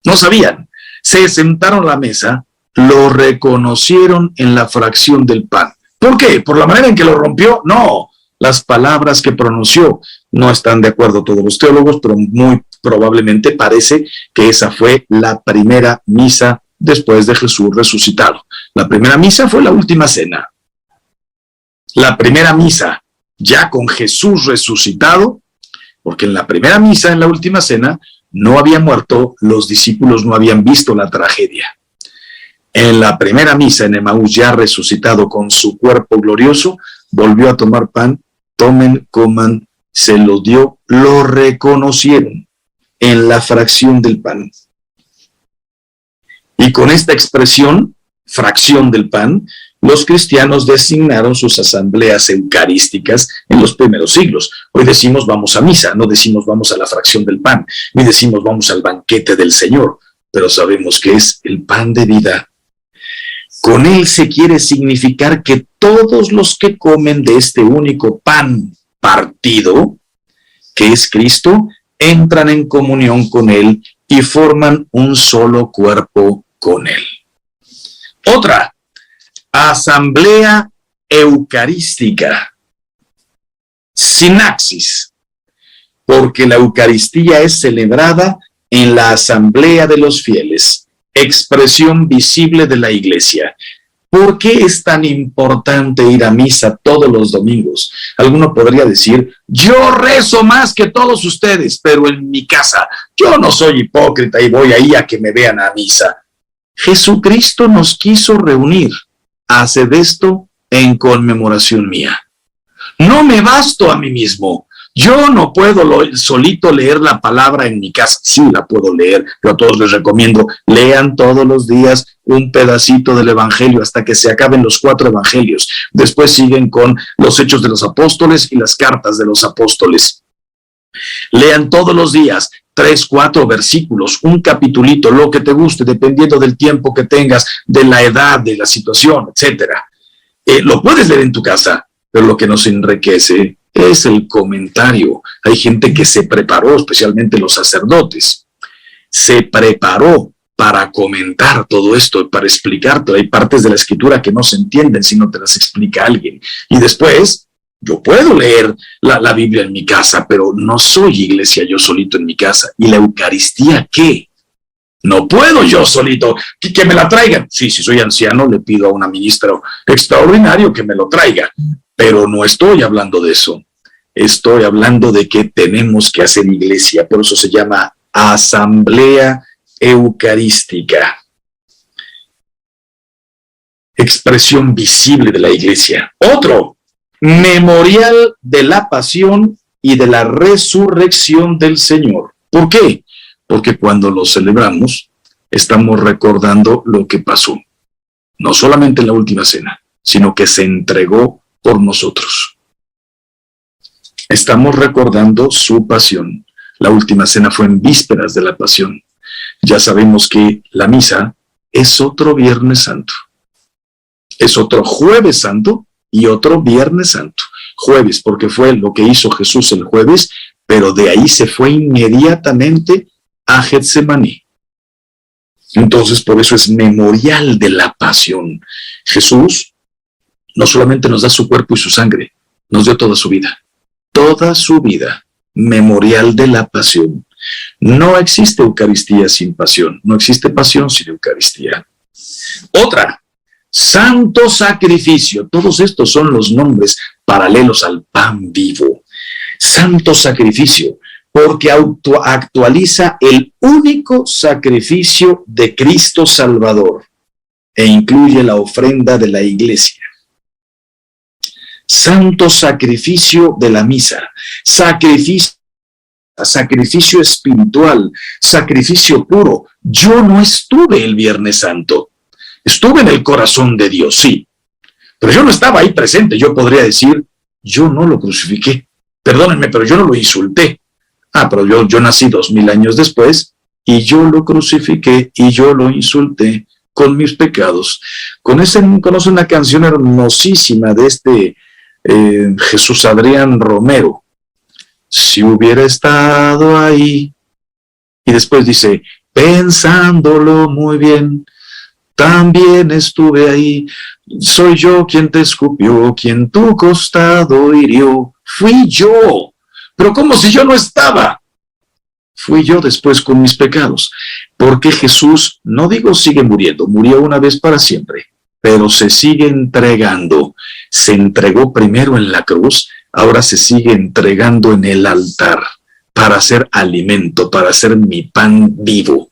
No sabían. Se sentaron a la mesa, lo reconocieron en la fracción del pan. ¿Por qué? ¿Por la manera en que lo rompió? No. Las palabras que pronunció. No están de acuerdo todos los teólogos, pero muy probablemente parece que esa fue la primera misa después de Jesús resucitado. La primera misa fue la última cena. La primera misa, ya con Jesús resucitado, porque en la primera misa, en la última cena, no había muerto, los discípulos no habían visto la tragedia. En la primera misa en Emaús, ya resucitado con su cuerpo glorioso, volvió a tomar pan, tomen, coman, se lo dio, lo reconocieron en la fracción del pan. Y con esta expresión, fracción del pan, los cristianos designaron sus asambleas eucarísticas en los primeros siglos. Hoy decimos vamos a misa, no decimos vamos a la fracción del pan, ni decimos vamos al banquete del Señor, pero sabemos que es el pan de vida. Con él se quiere significar que todos los que comen de este único pan partido, que es Cristo, entran en comunión con él y forman un solo cuerpo con él. Otra, asamblea eucarística, sinaxis, porque la Eucaristía es celebrada en la asamblea de los fieles, expresión visible de la Iglesia. ¿Por qué es tan importante ir a misa todos los domingos? Alguno podría decir, yo rezo más que todos ustedes, pero en mi casa, yo no soy hipócrita y voy ahí a que me vean a misa. Jesucristo nos quiso reunir. Haced esto en conmemoración mía. No me basto a mí mismo. Yo no puedo solito leer la palabra en mi casa. Sí, la puedo leer. Yo a todos les recomiendo, lean todos los días un pedacito del Evangelio hasta que se acaben los 4 Evangelios. Después siguen con los Hechos de los Apóstoles y las cartas de los apóstoles. Lean todos los días 3, 4 versículos, un capitulito, lo que te guste, dependiendo del tiempo que tengas, de la edad, de la situación, etcétera. Lo puedes leer en tu casa, pero lo que nos enriquece es el comentario. Hay gente que se preparó, especialmente los sacerdotes, se preparó para comentar todo esto, para explicarte. Hay partes de la Escritura que no se entienden si no te las explica alguien. Y después, yo puedo leer la Biblia en mi casa, pero no soy iglesia yo solito en mi casa. ¿Y la Eucaristía qué? No puedo yo solito, que me la traigan. Sí, si soy anciano, le pido a una ministra extraordinario que me lo traiga. Pero no estoy hablando de eso. Estoy hablando de que tenemos que hacer iglesia. Por eso se llama asamblea eucarística. Expresión visible de la iglesia. Otro, memorial de la pasión y de la resurrección del Señor. ¿Por qué? Porque cuando lo celebramos, estamos recordando lo que pasó. No solamente en la última cena, sino que se entregó por nosotros. Estamos recordando su pasión. La última cena fue en vísperas de la pasión. Ya sabemos que la misa es otro Viernes Santo. Es otro Jueves Santo y otro Viernes Santo. Jueves, porque fue lo que hizo Jesús el jueves, pero de ahí se fue inmediatamente a Getsemaní. Entonces, por eso es memorial de la pasión. Jesús no solamente nos da su cuerpo y su sangre, nos dio toda su vida, memorial de la pasión. No existe Eucaristía sin pasión, no existe pasión sin Eucaristía. Otra, santo sacrificio. Todos estos son los nombres paralelos al pan vivo. Santo sacrificio, porque actualiza el único sacrificio de Cristo Salvador e incluye la ofrenda de la Iglesia. Santo sacrificio de la misa, sacrificio espiritual, sacrificio puro. Yo no estuve el Viernes Santo, estuve en el corazón de Dios, sí, pero yo no estaba ahí presente. Yo podría decir, yo no lo crucifiqué, perdónenme, pero yo no lo insulté. Pero yo nací 2000 años después y yo lo crucifiqué y yo lo insulté con mis pecados. Conoce una canción hermosísima de Jesús Adrián Romero, si hubiera estado ahí, y después dice, pensándolo muy bien, también estuve ahí, soy yo quien te escupió, quien tu costado hirió, fui yo, pero como si yo no estaba. fui yo después con mis pecados. Porque Jesús, no digo sigue muriendo, murió una vez para siempre, pero se sigue entregando. Se entregó primero en la cruz, ahora se sigue entregando en el altar para ser alimento, para ser mi pan vivo.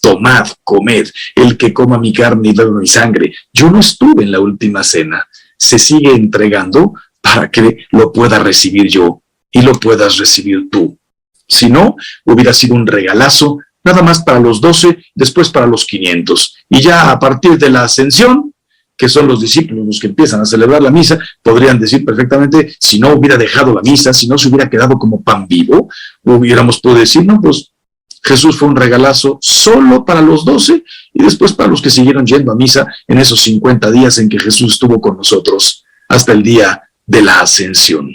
Tomad, comed, el que coma mi carne y beba mi sangre. Yo no estuve en la última cena. Se sigue entregando para que lo pueda recibir yo y lo puedas recibir tú. Si no, hubiera sido un regalazo, nada más para los 12, después para los 500. Y ya a partir de la ascensión, que son los discípulos los que empiezan a celebrar la misa, podrían decir perfectamente, si no hubiera dejado la misa, si no se hubiera quedado como pan vivo, hubiéramos podido decir, no, pues Jesús fue un regalazo solo para los 12 y después para los que siguieron yendo a misa en esos 50 días en que Jesús estuvo con nosotros hasta el día de la ascensión.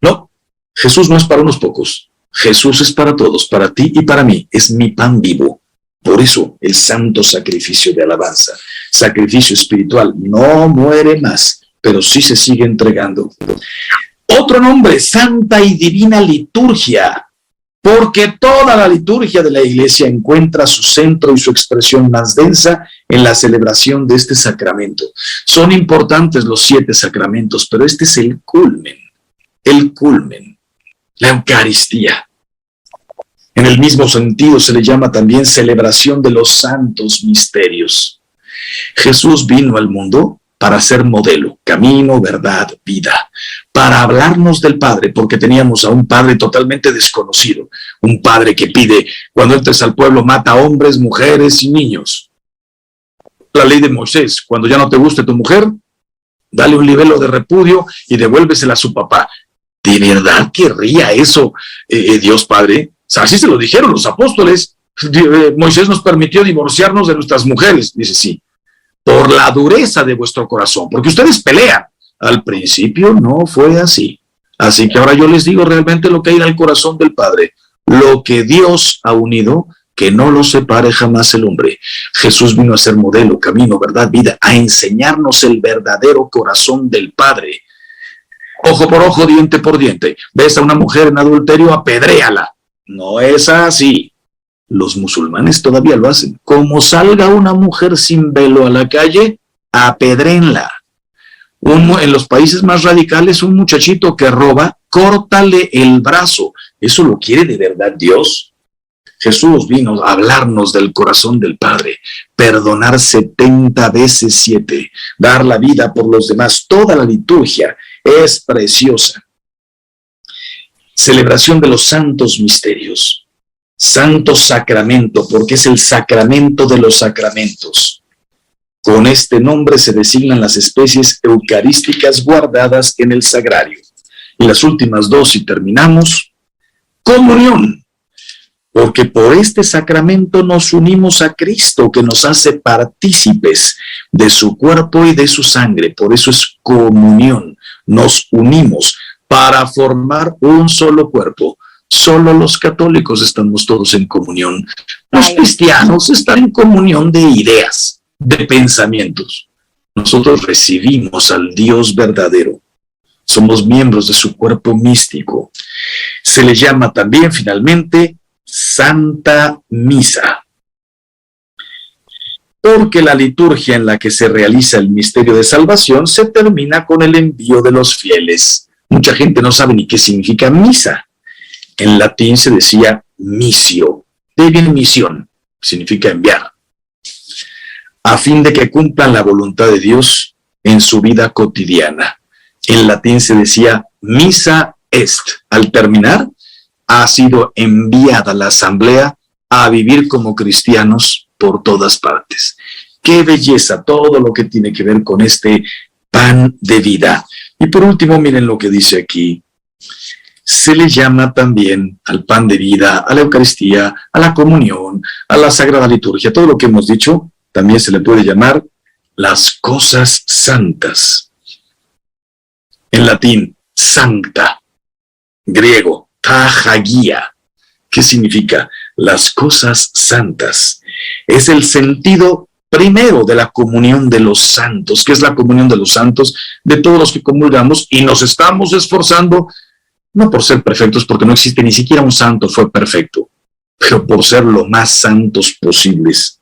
No, Jesús no es para unos pocos. Jesús es para todos, para ti y para mí. Es mi pan vivo. Por eso el santo sacrificio de alabanza, sacrificio espiritual, no muere más, pero sí se sigue entregando. Otro nombre, santa y divina liturgia. Porque toda la liturgia de la Iglesia encuentra su centro y su expresión más densa en la celebración de este sacramento. Son importantes los 7 sacramentos, pero este es el culmen, la Eucaristía. En el mismo sentido se le llama también celebración de los santos misterios. Jesús vino al mundo para ser modelo, camino, verdad, vida, para hablarnos del Padre, porque teníamos a un Padre totalmente desconocido, un Padre que pide, cuando entres al pueblo, mata a hombres, mujeres y niños. La ley de Moisés, cuando ya no te guste tu mujer, dale un libelo de repudio y devuélvesela a su papá. ¿De verdad querría eso Dios Padre? O sea, así se lo dijeron los apóstoles. Moisés nos permitió divorciarnos de nuestras mujeres. Dice, sí, por la dureza de vuestro corazón, porque ustedes pelean. Al principio no fue así. Así que ahora yo les digo realmente lo que hay en el corazón del Padre. Lo que Dios ha unido, que no lo separe jamás el hombre. Jesús vino a ser modelo, camino, verdad, vida, a enseñarnos el verdadero corazón del Padre. Ojo por ojo, diente por diente. Ves a una mujer en adulterio, apedréala. No es así. Los musulmanes todavía lo hacen. Como salga una mujer sin velo a la calle, apedrénla. En los países más radicales, un muchachito que roba, córtale el brazo. ¿Eso lo quiere de verdad Dios? Jesús vino a hablarnos del corazón del Padre, perdonar 70 veces 7, dar la vida por los demás. Toda la liturgia es preciosa. Celebración de los santos misterios. Santo sacramento, porque es el sacramento de los sacramentos. Con este nombre se designan las especies eucarísticas guardadas en el sagrario. Y las últimas 2, y terminamos. Comunión. Porque por este sacramento nos unimos a Cristo, que nos hace partícipes de su cuerpo y de su sangre. Por eso es comunión. Nos unimos para formar un solo cuerpo. Solo los católicos estamos todos en comunión. Los cristianos están en comunión de ideas, de pensamientos. Nosotros recibimos al Dios verdadero. Somos miembros de su cuerpo místico. Se le llama también, finalmente, Santa Misa. Porque la liturgia en la que se realiza el misterio de salvación se termina con el envío de los fieles. Mucha gente no sabe ni qué significa misa. En latín se decía missio. De ahí viene misión, significa enviar. A fin de que cumplan la voluntad de Dios en su vida cotidiana. En latín se decía missa est. Al terminar, ha sido enviada la asamblea a vivir como cristianos por todas partes. ¡Qué belleza! Todo lo que tiene que ver con este pan de vida. Y por último, miren lo que dice aquí. Se le llama también al pan de vida, a la Eucaristía, a la comunión, a la Sagrada Liturgia. Todo lo que hemos dicho también se le puede llamar las cosas santas. En latín, santa. Griego, tahagia. ¿Qué significa? Las cosas santas. Es el sentido primero de la comunión de los santos. ¿Qué es la comunión de los santos? De todos los que comulgamos y nos estamos esforzando no por ser perfectos, porque no existe ni siquiera un santo fue perfecto, pero por ser lo más santos posibles.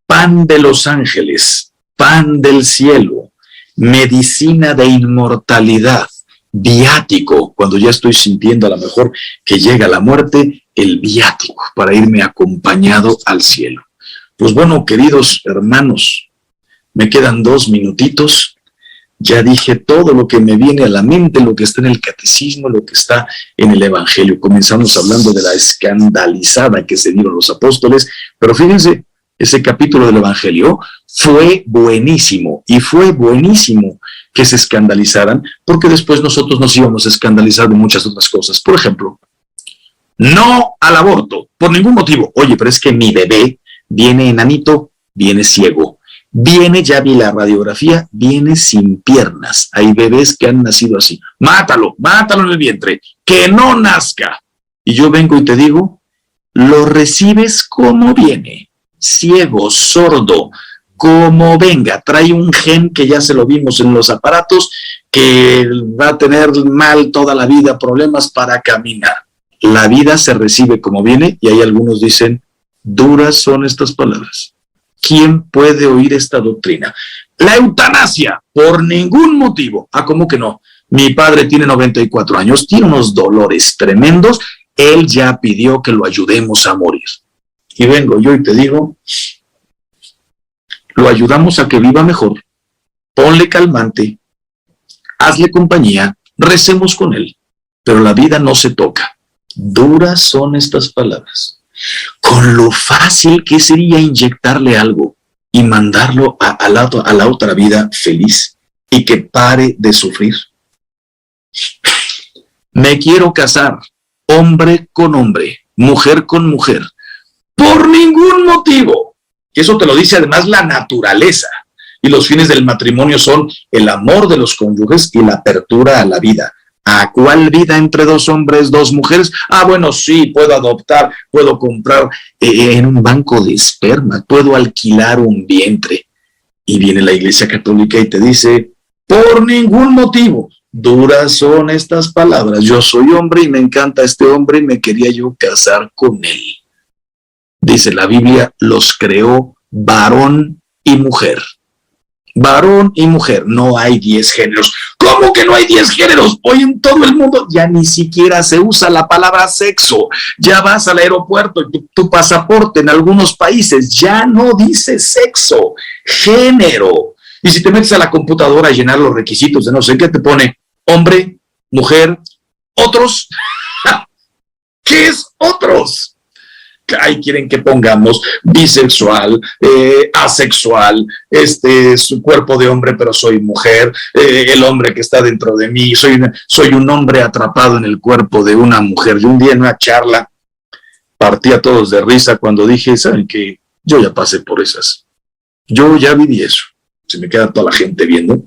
Pan de los ángeles, pan del cielo, medicina de inmortalidad, viático, cuando ya estoy sintiendo a lo mejor que llega la muerte, el viático para irme acompañado al cielo. Pues bueno, queridos hermanos, me quedan 2 minutitos. Ya dije todo lo que me viene a la mente, lo que está en el catecismo, lo que está en el evangelio. Comenzamos hablando de la escandalizada que se dieron los apóstoles, pero fíjense, ese capítulo del evangelio fue buenísimo, y fue buenísimo que se escandalizaran, porque después nosotros nos íbamos a escandalizar de muchas otras cosas. Por ejemplo, no al aborto, por ningún motivo. Oye, pero es que mi bebé viene enanito, viene ciego. Viene, ya vi la radiografía, viene sin piernas. Hay bebés que han nacido así. Mátalo en el vientre, que no nazca. Y yo vengo y te digo, lo recibes como viene, ciego, sordo, como venga. Trae un gen que ya se lo vimos en los aparatos, que va a tener mal toda la vida, problemas para caminar. La vida se recibe como viene, y hay algunos dicen, duras son estas palabras. ¿Quién puede oír esta doctrina? La eutanasia, por ningún motivo. ¿Cómo que no? Mi padre tiene 94 años, tiene unos dolores tremendos, él ya pidió que lo ayudemos a morir. Y vengo yo y te digo, lo ayudamos a que viva mejor, ponle calmante, hazle compañía, recemos con él, pero la vida no se toca. Duras son estas palabras. Con lo fácil que sería inyectarle algo y mandarlo a la otra vida feliz y que pare de sufrir. Me quiero casar, hombre con hombre, mujer con mujer, por ningún motivo. Y eso te lo dice además la naturaleza. Y los fines del matrimonio son el amor de los cónyuges y la apertura a la vida. ¿A cuál vida entre 2 hombres, 2 mujeres? Bueno, sí, puedo adoptar, puedo comprar en un banco de esperma, puedo alquilar un vientre. Y viene la Iglesia Católica y te dice, por ningún motivo, duras son estas palabras. Yo soy hombre y me encanta este hombre y me quería yo casar con él. Dice la Biblia, los creó varón y mujer. Varón y mujer, no hay 10 géneros. ¿Cómo que no hay 10 géneros? Hoy en todo el mundo ya ni siquiera se usa la palabra sexo. Ya vas al aeropuerto y tu pasaporte en algunos países ya no dice sexo, género. Y si te metes a la computadora a llenar los requisitos de no sé qué, te pone hombre, mujer, otros. ¿Qué es otros? Ahí quieren que pongamos bisexual, asexual, su cuerpo de hombre pero soy mujer, el hombre que está dentro de mí, soy un hombre atrapado en el cuerpo de una mujer. Yo un día en una charla partí a todos de risa cuando dije, ¿saben qué? Yo ya pasé por esas, yo ya viví eso. Se me queda toda la gente viendo.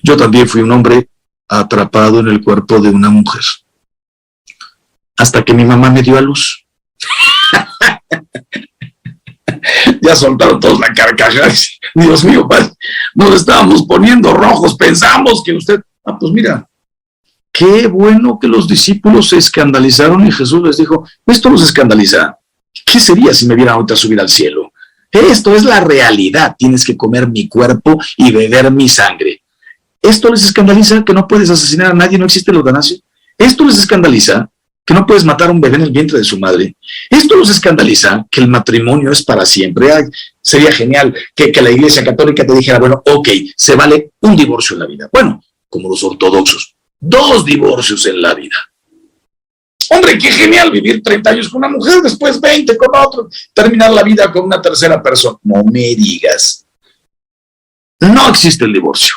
Yo también fui un hombre atrapado en el cuerpo de una mujer, hasta que mi mamá me dio a luz. Ya soltaron todos la carcajada. Dios mío, padre, nos estábamos poniendo rojos, pensamos que usted... pues mira, qué bueno que los discípulos se escandalizaron y Jesús les dijo, esto los escandaliza. ¿Qué sería si me vieran ahorita subir al cielo? Esto es la realidad, tienes que comer mi cuerpo y beber mi sangre. Esto les escandaliza que no puedes asesinar a nadie, no existe la eutanasia. Esto les escandaliza que no puedes matar a un bebé en el vientre de su madre. Esto los escandaliza que el matrimonio es para siempre. Sería genial que la Iglesia Católica te dijera, bueno, ok, se vale un divorcio en la vida. Bueno, como los ortodoxos, 2 divorcios en la vida. Hombre, qué genial vivir 30 años con una mujer, después 20 con otro, terminar la vida con una tercera persona. No me digas. No existe el divorcio.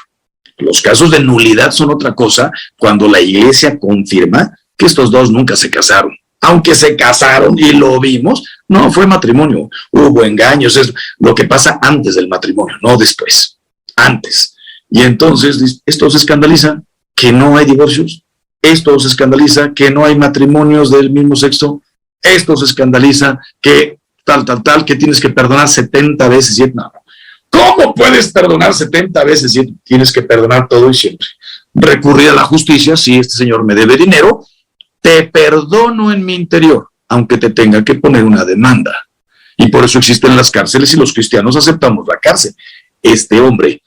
Los casos de nulidad son otra cosa cuando la Iglesia confirma que estos 2 nunca se casaron. Aunque se casaron y lo vimos, no fue matrimonio, hubo engaños, es lo que pasa antes del matrimonio, no después, antes. Y entonces, esto se escandaliza que no hay divorcios, esto se escandaliza que no hay matrimonios del mismo sexo, esto se escandaliza que tal, que tienes que perdonar 70 veces 7. No. ¿Cómo puedes perdonar 70 veces 7? Tienes que perdonar todo y siempre. recurrir a la justicia. Si este señor me debe dinero, te perdono en mi interior, aunque te tenga que poner una demanda. Y por eso existen las cárceles y los cristianos aceptamos la cárcel. Este hombre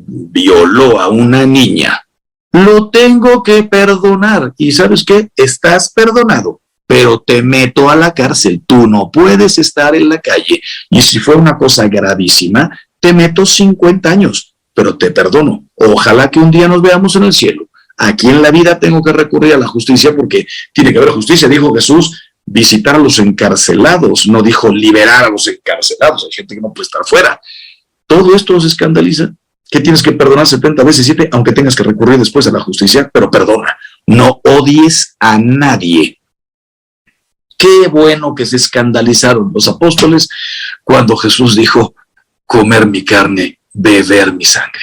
violó a una niña. Lo tengo que perdonar. ¿Y sabes qué? Estás perdonado, pero te meto a la cárcel. Tú no puedes estar en la calle. Y si fue una cosa gravísima, te meto 50 años, pero te perdono. Ojalá que un día nos veamos en el cielo. Aquí en la vida tengo que recurrir a la justicia porque tiene que haber justicia, dijo Jesús. Visitar a los encarcelados, no dijo liberar a los encarcelados. Hay gente que no puede estar fuera. Todo esto nos escandaliza. Que tienes que perdonar 70 veces 7, aunque tengas que recurrir después a la justicia, pero perdona. No odies a nadie. Qué bueno que se escandalizaron los apóstoles cuando Jesús dijo, comer mi carne, beber mi sangre.